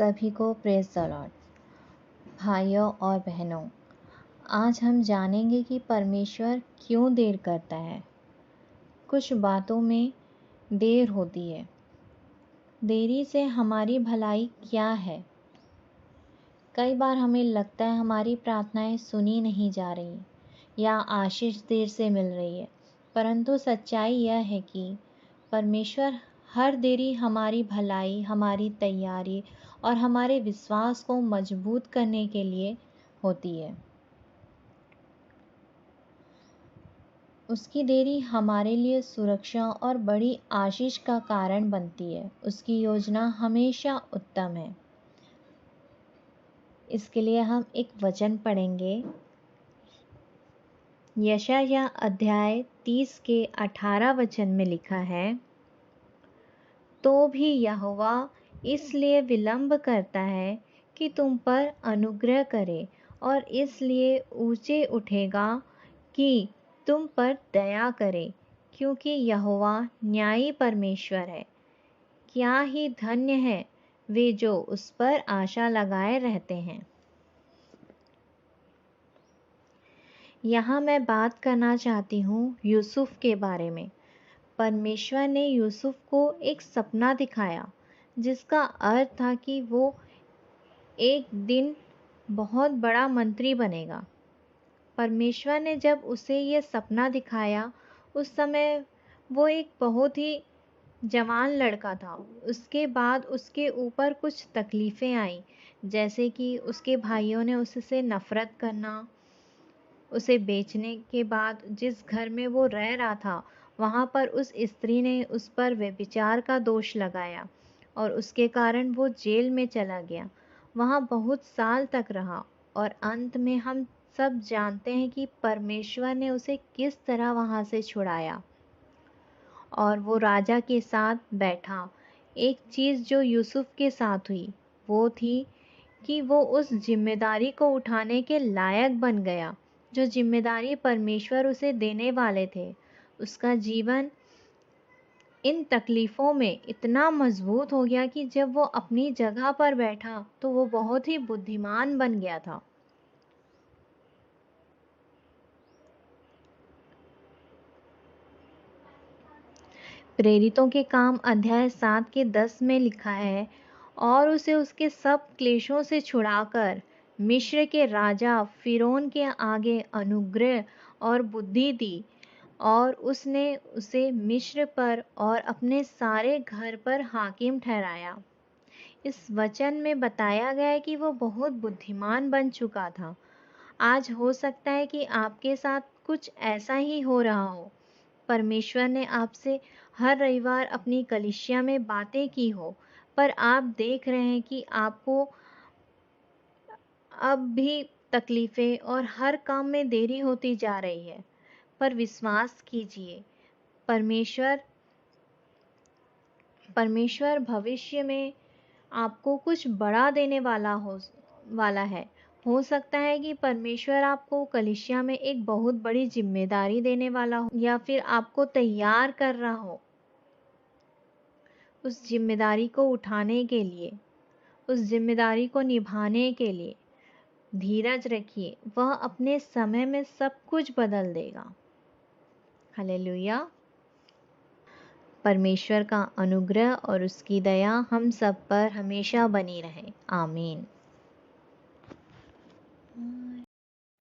सभी को praise the Lord. भाइयों और बहनों, आज हम जानेंगे कि परमेश्वर क्यों देर करता है। कुछ बातों में देर होती है। देरी से हमारी भलाई क्या है? कई बार हमें लगता है हमारी प्रार्थनाएं सुनी नहीं जा रही या आशीष देर से मिल रही है, परंतु सच्चाई यह है कि परमेश्वर हर देरी हमारी भलाई, हमारी तैयारी और हमारे विश्वास को मजबूत करने के लिए होती है। उसकी देरी हमारे लिए सुरक्षा और बड़ी आशीष का कारण बनती है। उसकी योजना हमेशा उत्तम है। इसके लिए हम एक वचन पढ़ेंगे। यशायाह अध्याय 30 के 18 वचन में लिखा है, तो भी यहोवा इसलिए विलंब करता है कि तुम पर अनुग्रह करे और इसलिए ऊंचे उठेगा कि तुम पर दया करे, क्योंकि यहोवा न्यायी परमेश्वर है। क्या ही धन्य है वे जो उस पर आशा लगाए रहते हैं। यहाँ मैं बात करना चाहती हूँ यूसुफ के बारे में। परमेश्वर ने यूसुफ को एक सपना दिखाया जिसका अर्थ था कि वो एक दिन बहुत बड़ा मंत्री बनेगा। परमेश्वर ने जब उसे ये सपना दिखाया, उस समय वो एक बहुत ही जवान लड़का था। उसके बाद उसके ऊपर कुछ तकलीफ़ें आईं, जैसे कि उसके भाइयों ने उससे नफ़रत करना। उसे बेचने के बाद जिस घर में वो रह रहा था, वहाँ पर उस स्त्री ने उस पर व्यभिचार का दोष लगाया और उसके कारण वो जेल में चला गया। वहाँ बहुत साल तक रहा और अंत में हम सब जानते हैं कि परमेश्वर ने उसे किस तरह वहाँ से छुड़ाया और वो राजा के साथ बैठा। एक चीज़ जो यूसुफ के साथ हुई वो थी कि वो उस जिम्मेदारी को उठाने के लायक बन गया जो जिम्मेदारी परमेश्वर उसे देने वाले थे। उसका जीवन इन तकलीफ़ों में इतना मजबूत हो गया कि जब वो अपनी जगह पर बैठा तो वो बहुत ही बुद्धिमान बन गया था। प्रेरितों के काम अध्याय 7 के 10 में लिखा है, और उसे उसके सब क्लेशों से छुड़ाकर मिस्र के राजा फिरौन के आगे अनुग्रह और बुद्धि दी, और उसने उसे मिस्र पर और अपने सारे घर पर हाकिम ठहराया। इस वचन में बताया गया है कि वो बहुत बुद्धिमान बन चुका था। आज हो सकता है कि आपके साथ कुछ ऐसा ही हो रहा हो। परमेश्वर ने आपसे हर रविवार अपनी कलीसिया में बातें की हो, पर आप देख रहे हैं कि आपको अब भी तकलीफ़ें और हर काम में देरी होती जा रही है। पर विश्वास कीजिए, परमेश्वर भविष्य में आपको कुछ बड़ा देने वाला है। हो सकता है कि परमेश्वर आपको कलीसिया में एक बहुत बड़ी जिम्मेदारी देने वाला हो, या फिर आपको तैयार कर रहा हो उस जिम्मेदारी को उठाने के लिए, उस जिम्मेदारी को निभाने के लिए। धीरज रखिए, वह अपने समय में सब कुछ बदल देगा। हालेलुया। परमेश्वर का अनुग्रह और उसकी दया हम सब पर हमेशा बनी रहे। आमीन।